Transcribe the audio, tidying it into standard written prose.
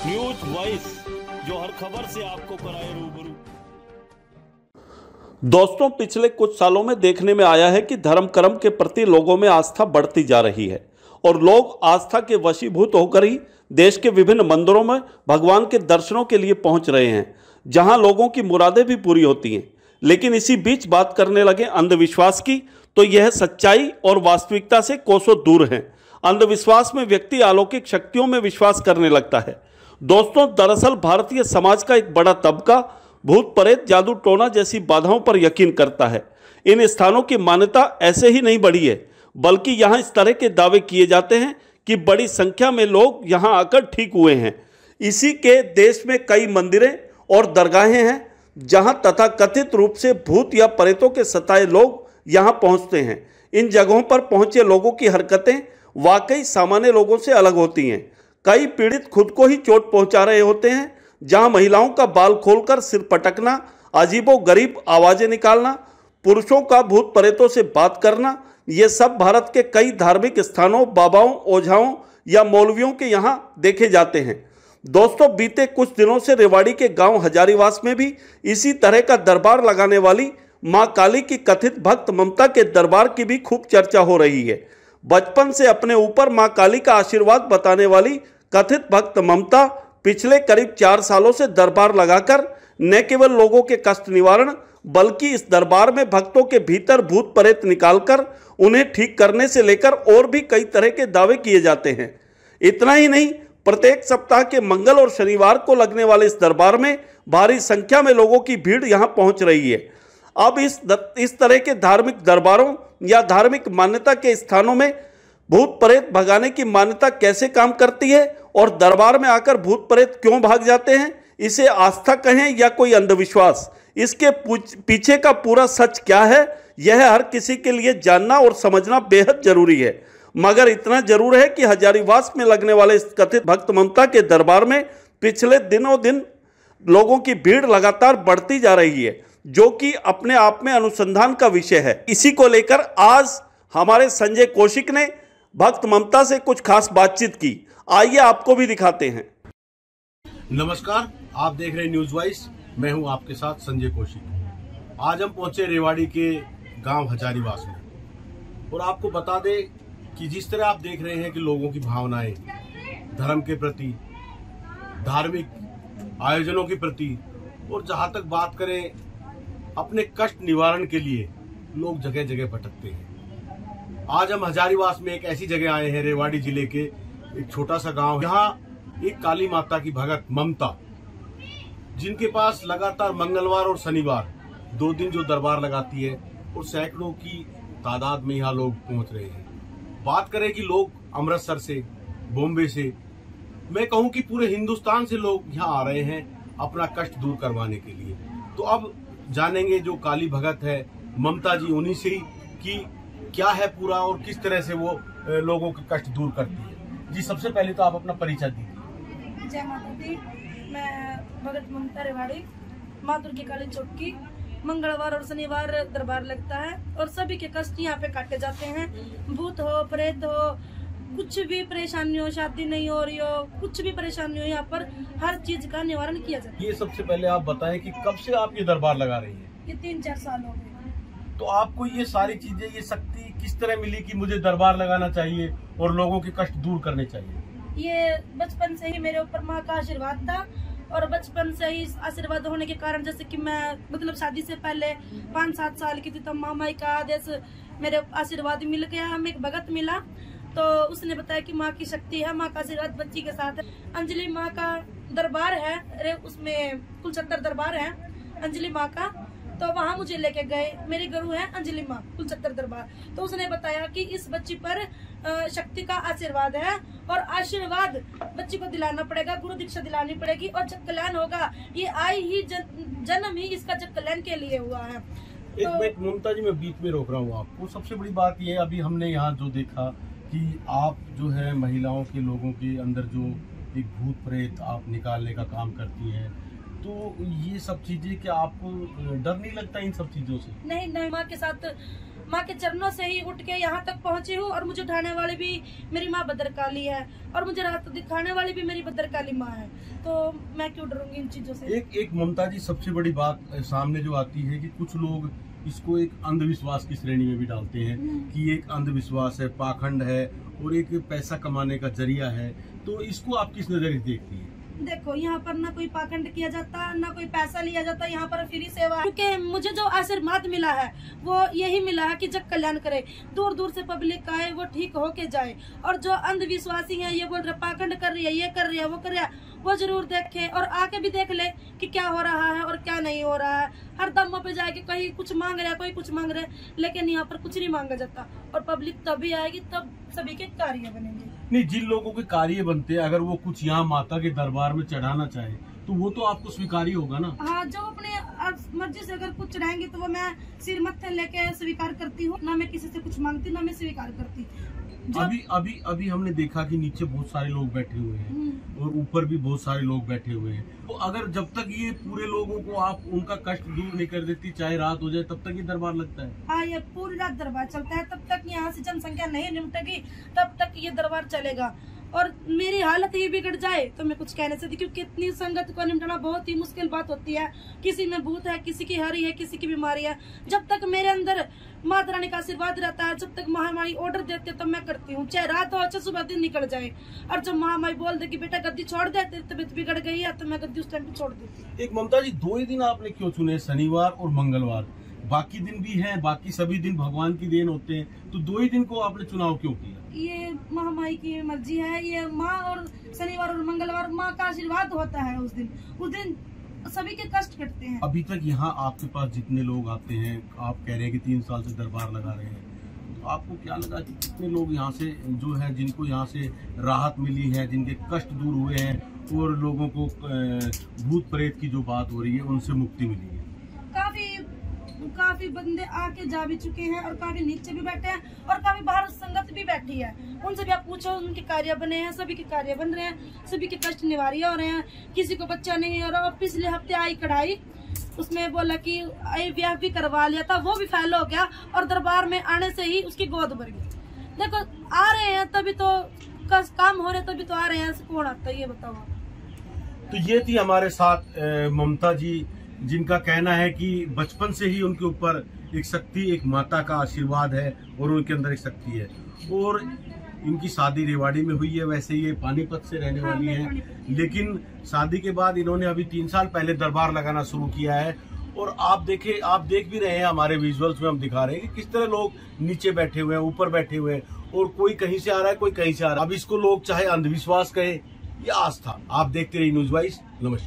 News voice, जो हर खबर से आपको कराए रूबरू। दोस्तों, पिछले कुछ सालों में देखने में आया है कि धर्म कर्म के प्रति लोगों में आस्था बढ़ती जा रही है और लोग आस्था के वशीभूत होकर ही देश के विभिन्न मंदिरों में भगवान के दर्शनों के लिए पहुंच रहे हैं, जहां लोगों की मुरादें भी पूरी होती हैं। लेकिन इसी बीच बात करने लगे अंधविश्वास की, तो यह सच्चाई और वास्तविकता से कोसों दूर है। अंधविश्वास में व्यक्ति अलौकिक शक्तियों में विश्वास करने लगता है। दोस्तों, दरअसल भारतीय समाज का एक बड़ा तबका भूत प्रेत, जादू टोना जैसी बाधाओं पर यकीन करता है। इन स्थानों की मान्यता ऐसे ही नहीं बढ़ी है, बल्कि यहाँ इस तरह के दावे किए जाते हैं कि बड़ी संख्या में लोग यहाँ आकर ठीक हुए हैं। इसी के देश में कई मंदिरें और दरगाहें हैं जहाँ तथाकथित रूप से भूत या प्रेतों के सताए लोग यहाँ पहुँचते हैं। इन जगहों पर पहुँचे लोगों की हरकतें वाकई सामान्य लोगों से अलग होती हैं। कई पीड़ित खुद को ही चोट पहुंचा रहे होते हैं, जहां महिलाओं का बाल खोलकर सिर पटकना, अजीबोगरीब आवाजें निकालना, पुरुषों का भूत प्रेतों से बात करना, ये सब भारत के कई धार्मिक स्थानों, बाबाओं, ओझाओं या मौलवियों के यहाँ देखे जाते हैं। दोस्तों, बीते कुछ दिनों से रेवाड़ी के गांव हजारीवास में भी इसी तरह का दरबार लगाने वाली मां काली की कथित भक्त ममता के दरबार की भी खूब चर्चा हो रही है। बचपन से अपने ऊपर मां काली का आशीर्वाद बताने वाली कथित भक्त ममता पिछले करीब 4 सालों से दरबार लगाकर न केवल लोगों के कष्ट निवारण, बल्कि इस दरबार में भक्तों के भीतर भूत प्रेत निकालकर उन्हें ठीक करने से लेकर और भी कई तरह के दावे किए जाते हैं। इतना ही नहीं, प्रत्येक सप्ताह के मंगल और शनिवार को लगने वाले इस दरबार में भारी संख्या में लोगों की भीड़ यहां पहुंच रही है। अब इस तरह के धार्मिक दरबारों या धार्मिक मान्यता के स्थानों में भूत प्रेत भगाने की मान्यता कैसे काम करती है और दरबार में आकर भूत प्रेत क्यों भाग जाते हैं, इसे आस्था कहें या कोई अंधविश्वास, इसके पीछे का पूरा सच क्या है, यह हर किसी के लिए जानना और समझना बेहद जरूरी है। मगर इतना जरूर है कि हजारीवास में लगने वाले इस कथित भक्त ममता के दरबार में पिछले दिनों दिन लोगों की भीड़ लगातार बढ़ती जा रही है, जो कि अपने आप में अनुसंधान का विषय है। इसी को लेकर आज हमारे संजय कौशिक ने भक्त ममता से कुछ खास बातचीत की। आइए आपको भी दिखाते हैं। नमस्कार, आप देख रहे हैं न्यूज वॉइस। मैं हूं आपके साथ संजय कौशिक। आज हम पहुंचे रेवाड़ी के गांव हजारीवास में और आपको बता दें कि जिस तरह आप देख रहे हैं कि लोगों की भावनाएं धर्म के प्रति, धार्मिक आयोजनों के प्रति, और जहां तक बात करें अपने कष्ट निवारण के लिए लोग जगह जगह भटकते हैं। आज हम हजारीवास में एक ऐसी जगह आए हैं, रेवाड़ी जिले के एक छोटा सा गांव, जहां एक काली माता की भगत ममता, जिनके पास लगातार मंगलवार और शनिवार 2 दिन जो दरबार लगाती है, और सैकड़ों की तादाद में यहाँ लोग पहुंच रहे हैं। बात करें कि लोग अमृतसर से, बॉम्बे से, मैं कहूं कि पूरे हिंदुस्तान से लोग यहाँ आ रहे हैं अपना कष्ट दूर करवाने के लिए। तो अब जानेंगे जो काली भगत है ममता जी, उन्हीं से ही कि क्या है पूरा और किस तरह से वो लोगों के कष्ट दूर करती है। जी, सबसे पहले तो आप अपना परिचय दीजिए। जय माता दी। मैं भगत ममता रेवाड़ी, माँ दुर्गी काली चौक की। मंगलवार और शनिवार दरबार लगता है और सभी के कष्ट यहाँ पे काटे जाते हैं। भूत हो, प्रेत हो, कुछ भी परेशानी हो, शादी नहीं हो रही हो, कुछ भी परेशानी हो, यहाँ पर हर चीज का निवारण किया जाता है। ये सबसे पहले आप बताएं कि कब से आप ये दरबार लगा रही है? ये 3-4 साल हो गए। तो आपको ये सारी चीजें, ये शक्ति किस तरह मिली कि मुझे दरबार लगाना चाहिए और लोगों के कष्ट दूर करने चाहिए? ये बचपन से ही मेरे ऊपर माँ का आशीर्वाद था, और बचपन से ही आशीर्वाद होने के कारण, जैसे कि मैं मतलब शादी से पहले 5-7 साल की थी, तब मामा का आदेश मेरे आशीर्वाद मिल गया। हमें एक भगत मिला, तो उसने बताया कि माँ की शक्ति है, माँ का आशीर्वाद बच्ची के साथ है। अंजलि माँ का दरबार है, उसमें कुल 70 दरबार है अंजलि माँ का। तो वहाँ मुझे लेके गए, मेरे गुरु है अंजलि माँ, कुल 70 दरबार। तो उसने बताया कि इस बच्ची पर शक्ति का आशीर्वाद है और आशीर्वाद बच्ची को दिलाना पड़ेगा, गुरु दीक्षा दिलानी पड़ेगी और जब कल्याण होगा, ये आई ही जन्म ही इसका जब कल्याण के लिए हुआ है। एक मिनट ममता जी, मैं बीच में रोक रहा हूँ आपको। सबसे बड़ी बात ये, अभी हमने यहाँ जो देखा कि आप जो है महिलाओं के, लोगों के अंदर जो एक भूत प्रेत आप निकालने का काम करती हैं, तो ये सब चीजें क्या आपको डर नहीं लगता इन सब चीजों से? नहीं, माँ के साथ माँ के चरणों से ही उठ के यहाँ तक पहुँची हूँ। और मुझे उठाने वाली भी मेरी माँ भद्रकाली है और मुझे रास्ता दिखाने वाली भी मेरी भद्रकाली माँ है। तो मैं क्यों डरूंगी इन चीजों से। एक ममता जी, सबसे बड़ी बात सामने जो आती है कि कुछ लोग इसको एक अंधविश्वास की श्रेणी में भी डालते हैं कि एक अंधविश्वास है, पाखंड है और एक पैसा कमाने का जरिया है। तो इसको आप किस नजर से देखती है? देखो, यहाँ पर ना कोई पाखंड किया जाता, ना कोई पैसा लिया जाता, यहाँ पर फ्री सेवा। क्योंकि मुझे जो आशीर्वाद मिला है वो यही मिला है कि जग कल्याण करे, दूर दूर से पब्लिक आए, वो ठीक होके जाए। और जो अंधविश्वासी है, ये बोल रहे पाखंड कर रही है, ये कर रही है, वो कर रहा है, वो जरूर देखे और आके भी देख ले कि क्या हो रहा है और क्या नहीं हो रहा है। हर दम पे जाके कहीं कुछ मांग रहा है, कोई कुछ मांग रहा है, लेकिन यहाँ पर कुछ नहीं मांगा जाता। और पब्लिक तभी आएगी तब सभी के कार्य बनेंगे। नहीं, जिन लोगों के कार्य बनते हैं, अगर वो कुछ यहाँ माता के दरबार में चढ़ाना चाहे तो वो तो आपको स्वीकार ही होगा ना। हाँ, जो अपने मर्जी से अगर कुछ चढ़ाएंगे तो वो मैं सिर मत्थे लेके स्वीकार करती हूँ। ना मैं किसी से कुछ मांगती, ना मैं स्वीकार करती। अभी हमने देखा कि नीचे बहुत सारे लोग बैठे हुए हैं और ऊपर भी बहुत सारे लोग बैठे हुए हैं। तो अगर जब तक ये पूरे लोगों को आप उनका कष्ट दूर नहीं कर देती, चाहे रात हो जाए, तब तक ये दरबार लगता है। हाँ, ये पूरी रात दरबार चलता है। तब तक यहाँ से जनसंख्या नहीं निपटेगी, तब तक ये दरबार चलेगा। और मेरी हालत ही बिगड़ जाए तो मैं कुछ कह नहीं सकती, क्योंकि इतनी संगत को निपटाना बहुत ही मुश्किल बात होती है। किसी में भूत है, किसी की हरी है, किसी की बीमारी है। जब तक मेरे अंदर माता रानी का आशीर्वाद रहता है, जब तक महामारी ऑर्डर देते तो मैं करती हूँ, चाहे रात हो चाहे सुबह दिन निकल जाए। और जब महामारी बोल दे कि बेटा गद्दी छोड़ दे, तेरी तबीयत बिगड़ गई है, तो मैं गद्दी उस टाइम पे छोड़ देती। एक ममता जी, 2 ही दिन आपने क्यों चुने, शनिवार और मंगलवार? बाकी दिन भी हैं, बाकी सभी दिन भगवान की देन होते हैं, तो 2 ही दिन को आपने चुनाव क्यों किया? ये महामाई की मर्जी है। ये माँ और शनिवार और मंगलवार माँ का आशीर्वाद होता है। उस दिन सभी के कष्ट कटते हैं। अभी तक यहाँ आपके पास जितने लोग आते हैं, आप कह रहे हैं कि 3 साल से दरबार लगा रहे हैं, तो आपको क्या लगा कि कितने लोग यहाँ से जो है, जिनको यहाँ से राहत मिली है, जिनके कष्ट दूर हुए हैं और लोगों को भूत प्रेत की जो बात हो रही है उनसे मुक्ति मिली है? काफी बंदे आके जा भी चुके हैं और काफी नीचे भी बैठे हैं और काफी बाहर संगत भी बैठी है। उनसे भी आप पूछो, उनके कार्य बने हैं, सभी के कार्य बन रहे हैं, सभी के कष्ट निवार्य हो रहे हैं। किसी को बच्चा नहीं हो रहा। पिछले हफ्ते आई कढ़ाई, उसमें बोला कि ब्याह भी करवा लिया था, वो भी फेल हो गया और दरबार में आने से ही उसकी गोद भर गई। देखो, आ रहे हैं तभी तो काम हो रहे, तभी तो आ रहे हैं। कौन आता है ये बताओ। तो ये थी हमारे साथ ममता जी, जिनका कहना है कि बचपन से ही उनके ऊपर एक शक्ति, एक माता का आशीर्वाद है और उनके अंदर एक शक्ति है। और इनकी शादी रेवाड़ी में हुई है, वैसे ये पानीपत से रहने वाली है, लेकिन शादी के बाद इन्होंने अभी 3 साल पहले दरबार लगाना शुरू किया है। और आप देख भी रहे हैं, हमारे विजुअल्स में हम दिखा रहे हैं कि किस तरह लोग नीचे बैठे हुए हैं, ऊपर बैठे हुए हैं, और कोई कहीं से आ रहा है, कोई कहीं से आ रहा है। अब इसको लोग चाहे अंधविश्वास कहे या आस्था। आप देखते रहिए न्यूज़ वाइज। नमस्कार।